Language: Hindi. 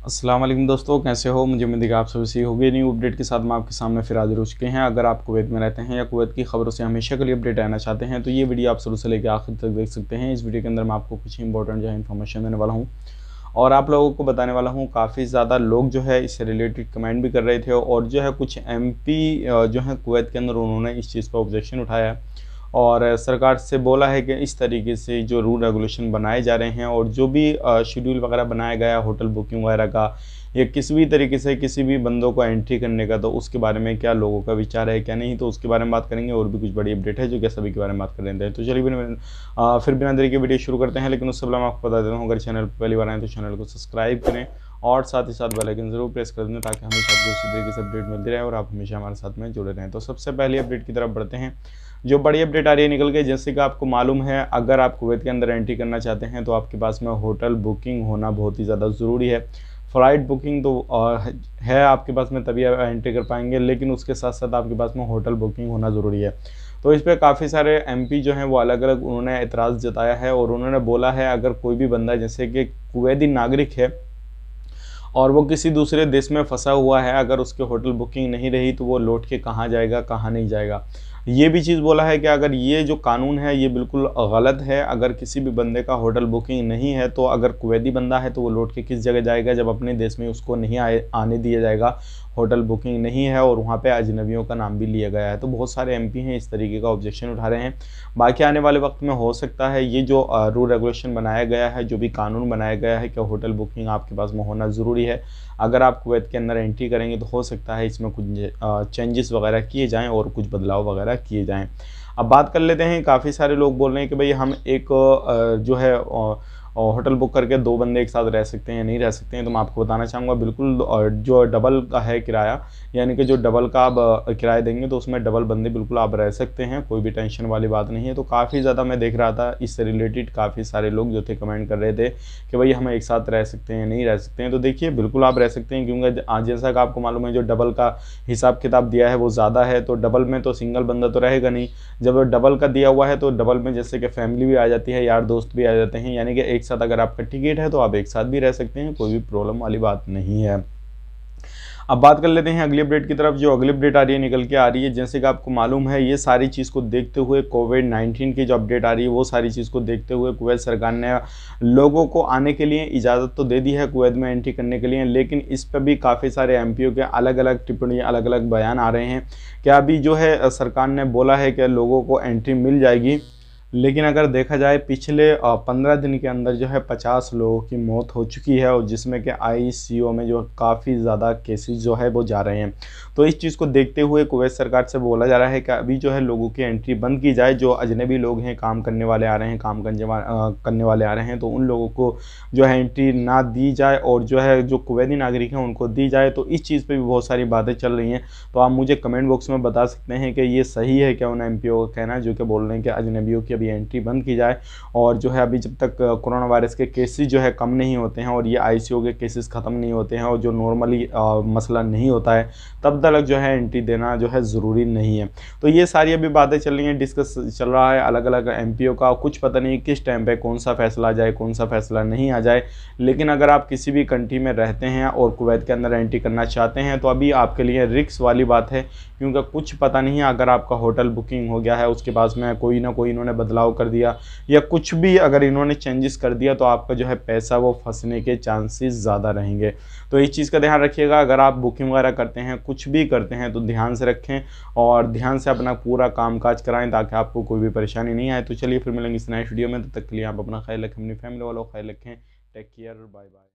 अस्सलाम वालेकुम दोस्तों, कैसे हो। मुझे उम्मीद है कि आप सभी सही होंगे। न्यू अपडेट के साथ मैं आपके सामने फिर हाजिर हो चुके हैं। अगर आप कुवैत में रहते हैं या कुवैत की खबरों से हमेशा के लिए अपडेट रहना चाहते हैं तो ये वीडियो आप शुरू से लेकर आखिर तक देख सकते हैं। इस वीडियो के अंदर मैं आपको कुछ इंपॉर्टेंट जो है इन्फॉर्मेशन देने वाला हूँ और आप लोगों को बताने वाला हूँ। काफ़ी ज़्यादा लोग जो है इससे रिलेटेड कमेंट भी कर रहे थे और जो है कुछ MP जो है कुवैत के अंदर उन्होंने इस चीज़ पर ऑब्जेक्शन उठाया है और सरकार से बोला है कि इस तरीके से जो रूल रेगुलेशन बनाए जा रहे हैं और जो भी शेड्यूल वगैरह बनाया गया है होटल बुकिंग वगैरह का या किसी भी तरीके से किसी भी बंदों को एंट्री करने का, तो उसके बारे में क्या लोगों का विचार है क्या नहीं, तो उसके बारे में बात करेंगे। और भी कुछ बड़ी अपडेट है जो कि सभी के बारे में बात कर लेते हैं। तो चलिए फिर बिना देरी के वीडियो शुरू करते हैं। लेकिन उससे पहले मैं आपको बता देता हूँ, अगर चैनल पर पहली बार आए तो चैनल को सब्सक्राइब करें और साथ ही साथ बेल आइकन जरूर प्रेस कर दें ताकि हमेशा आपको इसी तरीके से अपडेट मिलती रहे और आप हमेशा हमारे साथ में जुड़े रहें। तो सबसे पहली अपडेट की तरफ बढ़ते हैं। जो बड़ी अपडेट आ रही है निकल के, जैसे कि आपको मालूम है, अगर आप कुवैत के अंदर एंट्री करना चाहते हैं तो आपके पास में होटल बुकिंग होना बहुत ही ज़्यादा ज़रूरी है। फ़्लाइट बुकिंग तो है आपके पास में, तभी आप एंट्री कर पाएंगे, लेकिन उसके साथ साथ आपके पास में होटल बुकिंग होना ज़रूरी है। तो इस पर काफ़ी सारे MP जो हैं वो अलग अलग उन्होंने एतराज़ जताया है और उन्होंने बोला है अगर कोई भी बंदा जैसे कि कुवैती नागरिक है और वो किसी दूसरे देश में फंसा हुआ है, अगर उसके होटल बुकिंग नहीं रही तो वो लौट के कहाँ जाएगा, कहाँ नहीं जाएगा। ये भी चीज़ बोला है कि अगर ये जो कानून है ये बिल्कुल गलत है। अगर किसी भी बंदे का होटल बुकिंग नहीं है तो अगर कुवैती बंदा है तो वो लौट के किस जगह जाएगा जब अपने देश में उसको नहीं आने दिया जाएगा, होटल बुकिंग नहीं है और वहाँ पे अजनबियों का नाम भी लिया गया है। तो बहुत सारे MP हैं इस तरीके का ऑब्जेक्शन उठा रहे हैं। बाकी आने वाले वक्त में हो सकता है ये जो रूल रेगुलेशन बनाया गया है, जो भी कानून बनाया गया है कि होटल बुकिंग आपके पास में होना ज़रूरी है, अगर आप कुवैत के अंदर एंट्री करेंगे तो हो सकता है इसमें कुछ चेंजेस वगैरह किए जाएँ और कुछ बदलाव वगैरह किए जाएँ। अब बात कर लेते हैं, काफ़ी सारे लोग बोल रहे हैं कि भाई हम एक जो है होटल बुक करके 2 बंदे एक साथ रह सकते हैं, नहीं रह सकते हैं। तो मैं आपको बताना चाहूँगा बिल्कुल जो डबल का है किराया, यानी कि जो डबल का आप किराया देंगे तो उसमें डबल बंदे बिल्कुल आप रह सकते हैं, कोई भी टेंशन वाली बात नहीं है। तो काफ़ी ज़्यादा मैं देख रहा था इससे रिलेटेड काफ़ी सारे लोग जो थे कमेंट कर रहे थे कि भाई हम एक साथ रह सकते हैं, नहीं रह सकते हैं। तो देखिए बिल्कुल आप रह सकते हैं, क्योंकि जैसा कि आपको मालूम है जो डबल का हिसाब किताब दिया है वो ज़्यादा है। तो डबल में तो सिंगल बंदा तो रहेगा नहीं, जब डबल का दिया हुआ है तो डबल में जैसे कि फैमिली भी आ जाती है, यार दोस्त भी आ जाते हैं, यानी कि एक साथ अगर आपका टिकट है तो आप एक साथ भी रह सकते हैं, कोई भी प्रॉब्लम वाली बात नहीं है। अब बात कर लेते हैं अगली अपडेट की तरफ। जो अगली अपडेट आ रही है निकल के आ रही है, जैसे कि आपको मालूम है ये सारी चीज़ को देखते हुए कोविड-19 की जो अपडेट आ रही है वो सारी चीज़ को देखते हुए कुवैत सरकार ने लोगों को आने के लिए इजाज़त तो दे दी है कुवैत में एंट्री करने के लिए, लेकिन इस पर भी काफ़ी सारे MP के अलग अलग टिप्पणी, अलग अलग बयान आ रहे हैं कि अभी जो है सरकार ने बोला है कि लोगों को एंट्री मिल जाएगी, लेकिन अगर देखा जाए पिछले 15 दिन के अंदर जो है 50 लोगों की मौत हो चुकी है और जिसमें कि ICU में जो काफ़ी ज़्यादा केसेस जो है वो जा रहे हैं। तो इस चीज़ को देखते हुए कुवैत सरकार से बोला जा रहा है कि अभी जो है लोगों की एंट्री बंद की जाए। जो अजनबी लोग हैं, काम करने वाले आ रहे हैं, काम करने वाले आ रहे हैं, तो उन लोगों को जो है एंट्री ना दी जाए और जो है जो कुवैती नागरिक हैं उनको दी जाए। तो इस चीज़ पर भी बहुत सारी बातें चल रही हैं। तो आप मुझे कमेंट बॉक्स में बता सकते हैं कि ये सही है क्या उन MP का कहना है जो कि बोल रहे हैं कि अजनबियों की एंट्री बंद की जाए और जो है अभी जब तक कोरोना वायरस के केसेस जो है कम नहीं होते हैं और ये ICU के केसेस ख़त्म नहीं होते हैं और जो नॉर्मली मसला नहीं होता है तब तक जो है एंट्री देना जो है ज़रूरी नहीं है। तो ये सारी अभी बातें चल रही हैं, डिस्कस चल रहा है अलग अलग MP का। कुछ पता नहीं किस टाइम पे कौन सा फैसला आ जाए, कौन सा फैसला नहीं आ जाए। लेकिन अगर आप किसी भी कंट्री में रहते हैं और कुवैत के अंदर एंट्री करना चाहते हैं तो अभी आपके लिए रिस्क वाली बात है, क्योंकि कुछ पता नहीं है अगर आपका होटल बुकिंग हो गया है उसके पास में कोई ना कोई इन्होंने बदलाव कर दिया या कुछ भी अगर इन्होंने चेंजेस कर दिया तो आपका जो है पैसा वो फंसने के चांसेस ज़्यादा रहेंगे। तो इस चीज़ का ध्यान रखिएगा। अगर आप बुकिंग वगैरह करते हैं, कुछ भी करते हैं, तो ध्यान से रखें और ध्यान से अपना पूरा काम काज कराएं ताकि आपको कोई भी परेशानी नहीं आए। तो चलिए फिर मिलेंगे इस नए वीडियो में, तब तक के लिए आप अपना ख्याल रखें, अपनी फैमिली वालों का ख्याल रखें। Take care, bye bye.